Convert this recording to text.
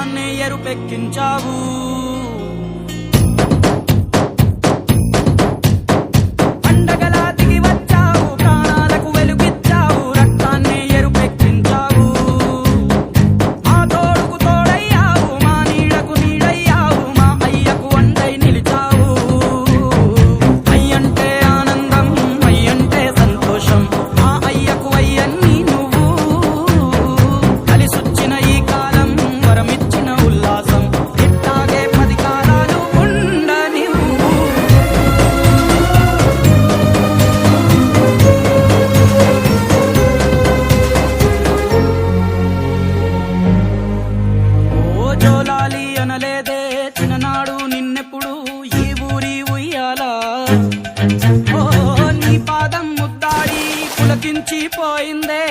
రక్తాన్ని ఎరుపెక్కించావు. పండగలా దిగి వచ్చావు, ప్రాణాలకు వెలుగిచ్చావు, రక్తాన్ని ఎరుపెక్కించావు. మా తోడుకు తోడయ్యావు, మా నీడకు నీడయ్యావు, మా అయ్యకు వండై నిలిచావు. అయ్యంటే ఆనందం, అయ్యంటే సంతోషం, మా అయ్యకు అయ్యన్ని నువ్వు. కలిసొచ్చిన ఈ కాలం వరమిచ్చిన ఉల్లాసం, ఇట్టాగే 10 కాలాలు ఉండనివ్వు. ఓ జోలాలి అనలేదే చిన్ననాడు నిన్నెప్పుడు ఈ ఊరి ఉయ్యాలా. ఓ నీ పాదం ముద్దాడి పులకించిపోయిందే